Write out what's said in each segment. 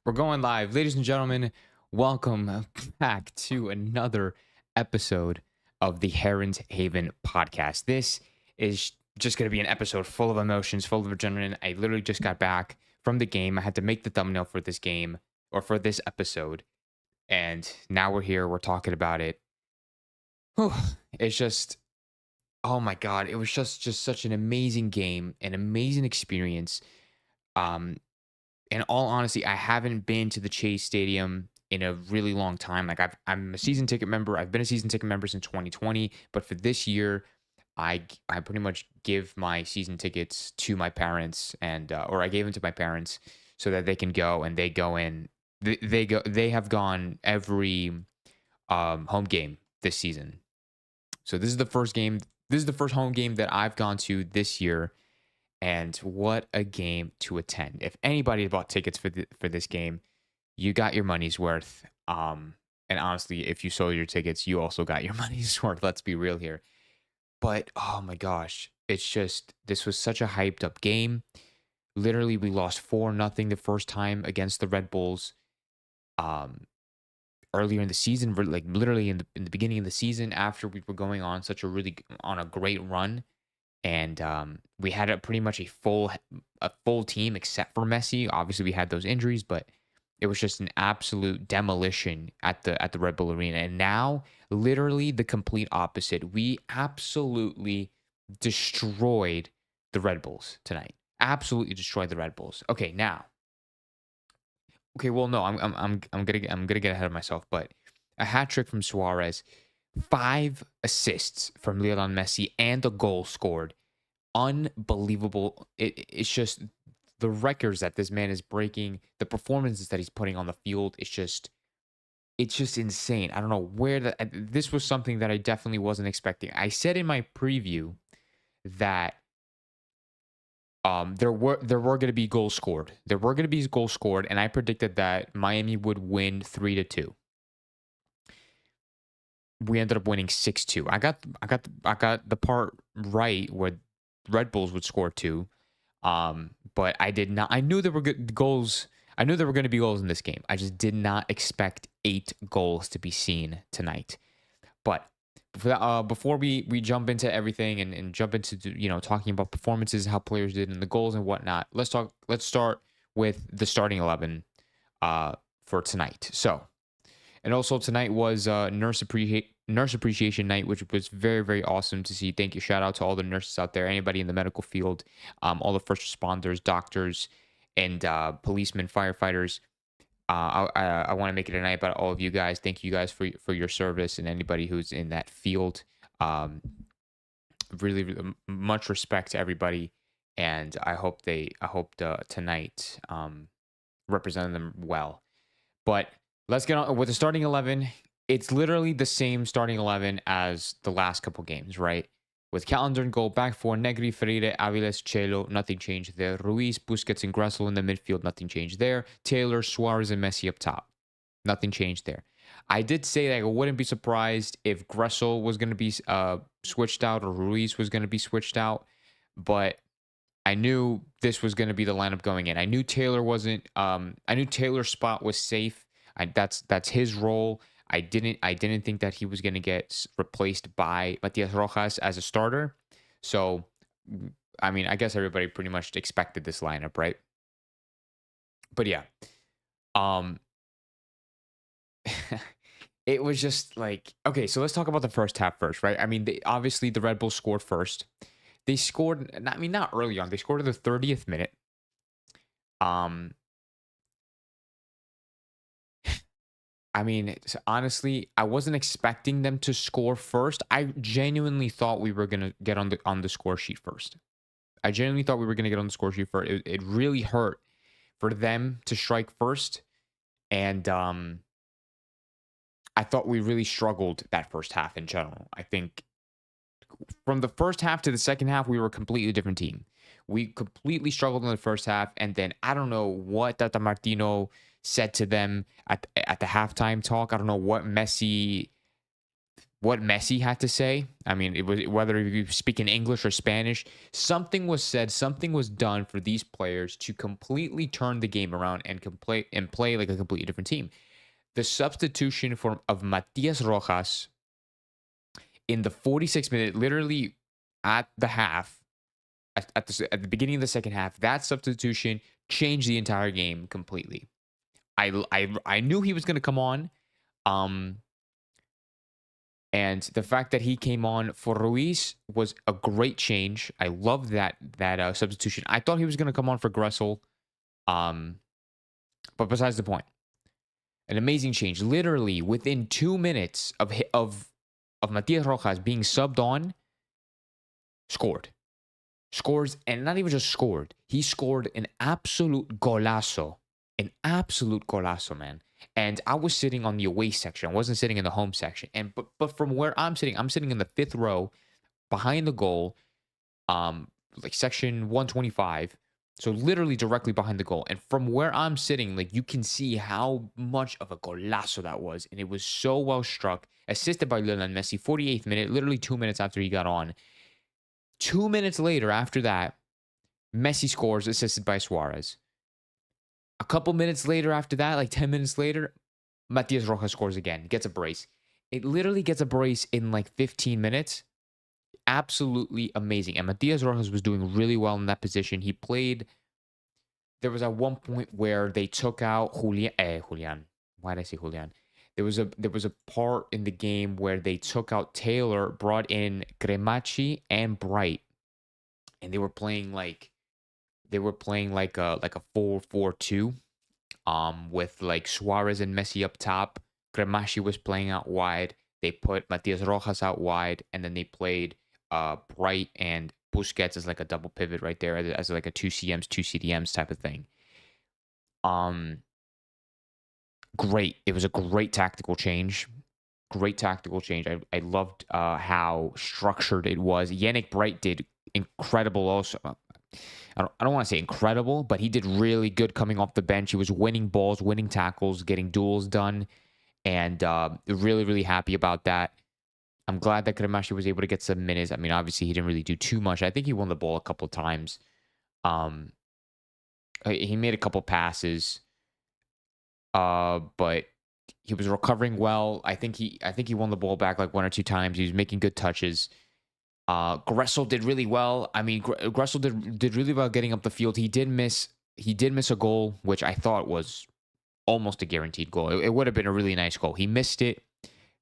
We're going live. Ladies and gentlemen, welcome back to another episode of the Heron's Haven podcast. This is just going to be an episode full of emotions, full of adrenaline. I literally just got back from the game. I had to make the thumbnail for this game or for this episode. And now we're here. We're talking about it. Whew. It's just, oh my God. It was just such an amazing game, an amazing experience. Um, in all honesty, I haven't been to the Chase Stadium in a really long time. Like I'm a season ticket member. I've been a season ticket member since 2020, but for this year, I pretty much give my season tickets to my parents or I gave them to my parents so that they can go and they go in. They have gone every home game this season. So this is the first game. This is the first home game that I've gone to this year. And what a game to attend. If anybody bought tickets for this game, you got your money's worth. And honestly, if you sold your tickets, you also got your money's worth. Let's be real here. But oh my gosh, this was such a hyped up game. Literally, we lost 4-0 the first time against the Red Bulls. Um, Earlier in the season, like literally in the beginning of the season, after we were going on on a great run. And we had pretty much a full team except for Messi. Obviously, we had those injuries, but it was just an absolute demolition at the Red Bull Arena. And now, literally the complete opposite. We absolutely destroyed the Red Bulls tonight. Absolutely destroyed the Red Bulls. Okay, now. Okay, well, no, I'm gonna get ahead of myself, but a hat trick from Suarez, 5 assists from Lionel Messi, and a goal scored. Unbelievable. It's just the records that this man is breaking, the performances that he's putting on the field. It's just insane. I don't know this was something that I definitely wasn't expecting. I said in my preview that there were going to be goals scored. There were going to be goals scored, and I predicted that Miami would win 3-2. We ended up winning 6-2. I got the part right where Red Bulls would score 2. But I did not. I knew there were good goals. I knew there were going to be goals in this game. I just did not expect 8 goals to be seen tonight. But before we jump into everything and jump into talking about performances, how players did, and the goals and whatnot, let's start with the starting 11 for tonight. So, and also tonight was Nurse Appreciation Night, which was very, very awesome to see. Thank you. Shout out to all the nurses out there, anybody in the medical field, all the first responders, doctors, and policemen, firefighters. I want to make it a night about all of you guys. Thank you guys for your service, and anybody who's in that field. Really, really much respect to everybody, and I hope tonight represented them well. But let's get on with the starting 11. It's literally the same starting 11 as the last couple games, right? With Calendar and goal, back four, Negri, Freire, Aviles, Chelo, nothing changed there. Ruiz, Busquets, and Gressel in the midfield, nothing changed there. Taylor, Suarez, and Messi up top. Nothing changed there. I did say that I wouldn't be surprised if Gressel was going to be switched out or Ruiz was going to be switched out, but I knew this was going to be the lineup going in. I knew Taylor wasn't. I knew Taylor's spot was safe. That's his role. I didn't think that he was going to get replaced by Matias Rojas as a starter. So, I mean, I guess everybody pretty much expected this lineup, right? But yeah, um, it was just like, okay, so let's talk about the first half first, right? I mean, obviously the Red Bulls scored first. They scored, I mean, not early on. They scored in the 30th minute. I mean, honestly, I wasn't expecting them to score first. I genuinely thought we were gonna get on the score sheet first. I genuinely thought we were gonna get on the score sheet first. It really hurt for them to strike first, and I thought we really struggled that first half in general. I think from the first half to the second half, we were a completely different team. We completely struggled in the first half, and then I don't know what Tata Martino said to them at the halftime talk. I don't know what Messi what Messi had to say. I mean, it was whether you speak in English or Spanish, something was said, something was done for these players to completely turn the game around and play like a completely different team. The substitution of Matias Rojas in the 46th minute, literally at the half, at the beginning of the second half, that substitution changed the entire game completely. I knew he was going to come on. And the fact that he came on for Ruiz was a great change. I loved that substitution. I thought he was going to come on for Gressel, but besides the point, an amazing change. Literally within 2 minutes of Matias Rojas being subbed on, scores, and not even just scored. He scored an absolute golazo, man. And I was sitting on the away section. I wasn't sitting in the home section. And but from where I'm sitting in the 5th row behind the goal, like section 125. So literally directly behind the goal. And from where I'm sitting, like you can see how much of a golazo that was. And it was so well struck, assisted by Lionel Messi, 48th minute, literally 2 minutes after he got on. 2 minutes later after that, Messi scores, assisted by Suarez. A couple minutes later after that, like 10 minutes later, Matias Rojas scores again, gets a brace. It literally gets a brace in like 15 minutes. Absolutely amazing. And Matias Rojas was doing really well in that position. He played. There was at one point where they took out Julian. Why did I say Julian? There was a part in the game where they took out Taylor, brought in Cremachi and Bright, and they were playing like a 4-4-2, with like Suarez and Messi up top. Cremachi was playing out wide. They put Matias Rojas out wide, and then they played Bright and Busquets as like a double pivot right there, as like a 2 CMs, 2 CDMs type of thing. Great. It was a great tactical change. I loved how structured it was. Yannick Bright did incredible also. I don't want to say incredible, but he did really good coming off the bench. He was winning balls, winning tackles, getting duels done, and really, really happy about that. I'm glad that Cremachi was able to get some minutes. I mean, obviously, he didn't really do too much. I think he won the ball a couple of times. He made a couple passes, but he was recovering well. I think he won the ball back like 1 or 2 times. He was making good touches. Gressel did really well. I mean, Gressel did really well getting up the field. He did miss a goal, which I thought was almost a guaranteed goal. It would have been a really nice goal. He missed it.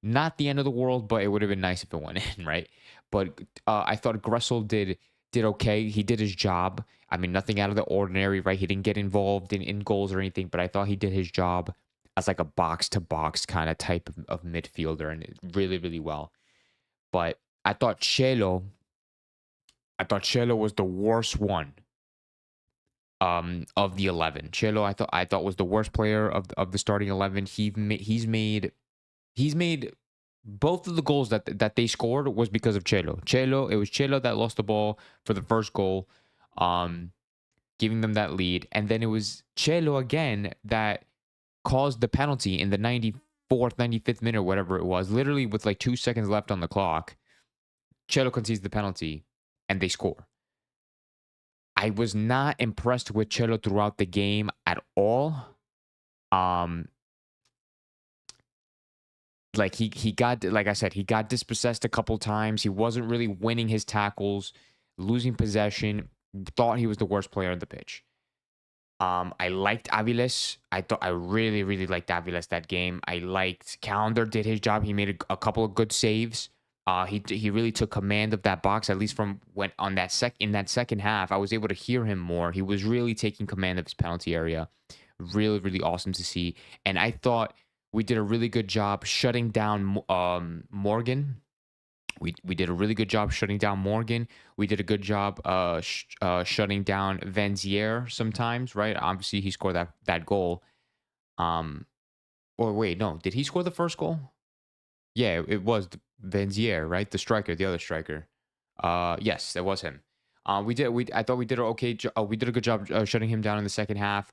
Not the end of the world, but it would have been nice if it went in, right? But I thought Gressel did okay. He did his job. I mean, nothing out of the ordinary, right? He didn't get involved in goals or anything, but I thought he did his job as like a box-to-box kind of type of midfielder, and really, really well. But I thought Chelo was the worst one of the 11. Chelo, I thought was the worst player of the starting 11. He's made both of the goals that they scored was because of Chelo. It was Chelo that lost the ball for the first goal, giving them that lead, and then it was Chelo again that caused the penalty in the 94th, 95th minute, whatever it was, literally with like 2 seconds left on the clock. Chelo concedes the penalty, and they score. I was not impressed with Chelo throughout the game at all. Like he got, like I said, he got dispossessed a couple times. He wasn't really winning his tackles, losing possession. Thought he was the worst player on the pitch. I liked Aviles. I really, really liked Aviles that game. I liked Calendar did his job. He made a couple of good saves. He really took command of that box, at least from when in that second half. I was able to hear him more. He was really taking command of his penalty area. Really, really awesome to see. And I thought we did a really good job shutting down Morgan. We did a really good job shutting down Morgan. We did a good job shutting down Vanzier sometimes, right? Obviously, he scored that goal. Or wait, no. Did he score the first goal? Yeah, it was Vanzier, right? The other striker. Yes, it was him. I thought we did we did a good job shutting him down in the second half.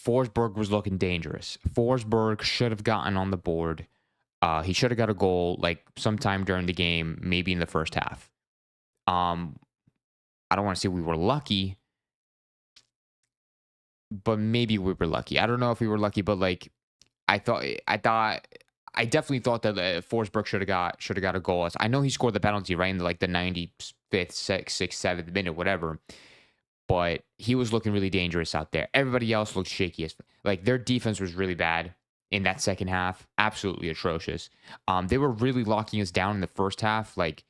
Forsberg was looking dangerous. Forsberg should have gotten on the board. He should have got a goal like sometime during the game, maybe in the first half. Um, I don't want to say we were lucky, but maybe we were lucky. I don't know if we were lucky, but like I definitely thought that Forsberg should have got a goal. I know he scored the penalty right in like the 95th, 6th, 7th minute, whatever. But he was looking really dangerous out there. Everybody else looked shaky. Like their defense was really bad in that second half, absolutely atrocious. They were really locking us down in the first half. Like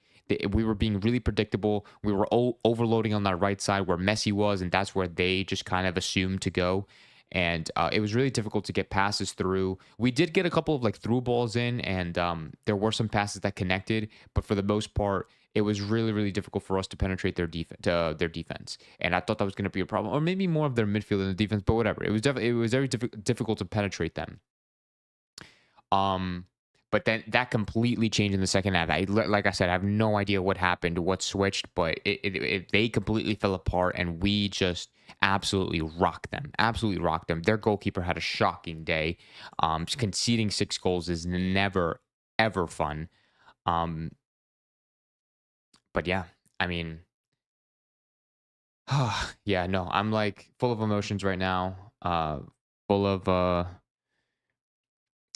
we were being really predictable. We were overloading on that right side where Messi was, and that's where they just kind of assumed to go. And it was really difficult to get passes through. We did get a couple of like through balls in, and there were some passes that connected, but for the most part, it was really, really difficult for us to penetrate their defense. And I thought that was going to be a problem, or maybe more of their midfield and the defense, but whatever. It was very difficult to penetrate them. Um, but then that completely changed in the second half. Like I said, I have no idea what happened, what switched, but they completely fell apart, and we just absolutely rocked them. Absolutely rocked them. Their goalkeeper had a shocking day. Conceding 6 goals is never ever fun. Um, but yeah, I mean, yeah, no, I'm like full of emotions right now. Full of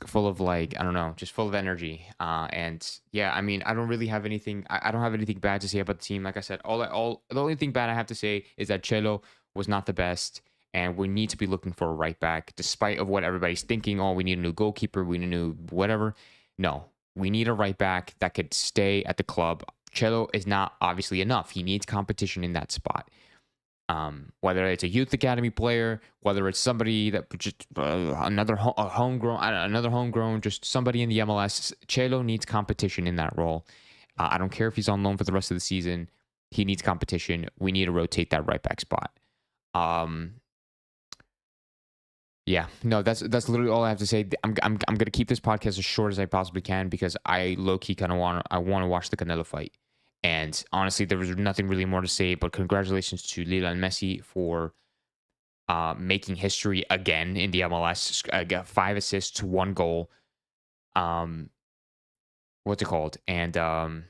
full of like I don't know, just full of energy. And yeah, I mean, I don't really have anything. I don't have anything bad to say about the team. Like I said, all the only thing bad I have to say is that Chelo was not the best, and we need to be looking for a right back, despite of what everybody's thinking. Oh, we need a new goalkeeper. We need a new whatever. No, we need a right back that could stay at the club. Chelo is not obviously enough. He needs competition in that spot. Whether it's a youth academy player, whether it's somebody that just another homegrown, just somebody in the MLS. Chelo needs competition in that role. I don't care if he's on loan for the rest of the season. He needs competition. We need to rotate that right back spot. Yeah, no, that's literally all I have to say. I'm gonna keep this podcast as short as I possibly can because I low key kind of want to watch the Canelo fight. And honestly, there was nothing really more to say. But congratulations to Lionel Messi for making history again in the MLS. Got 5 assists, 1 goal. What's it called? And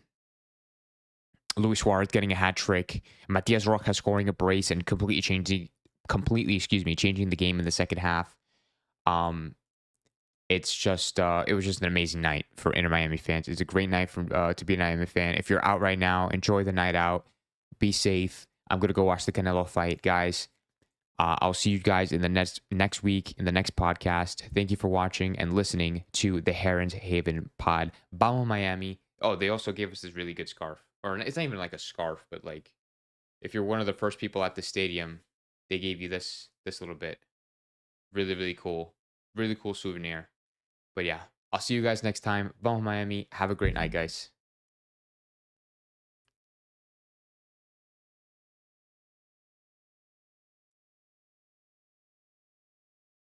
Luis Suarez getting a hat trick. Matias Rojas scoring a brace and changing the game in the second half. It's just it was just an amazing night for Inter Miami fans. It's a great night to be a Miami fan. If you're out right now, enjoy the night out. Be safe. I'm gonna go watch the Canelo fight, guys. I'll see you guys in the next week in the next podcast. Thank you for watching and listening to the Heron's Haven pod. Vamos Miami. Oh, they also gave us this really good scarf, or it's not even like a scarf, but like if you're one of the first people at the stadium, they gave you this little bit. Really, really cool souvenir. But yeah, I'll see you guys next time. Vamos Miami. Have a great night, guys.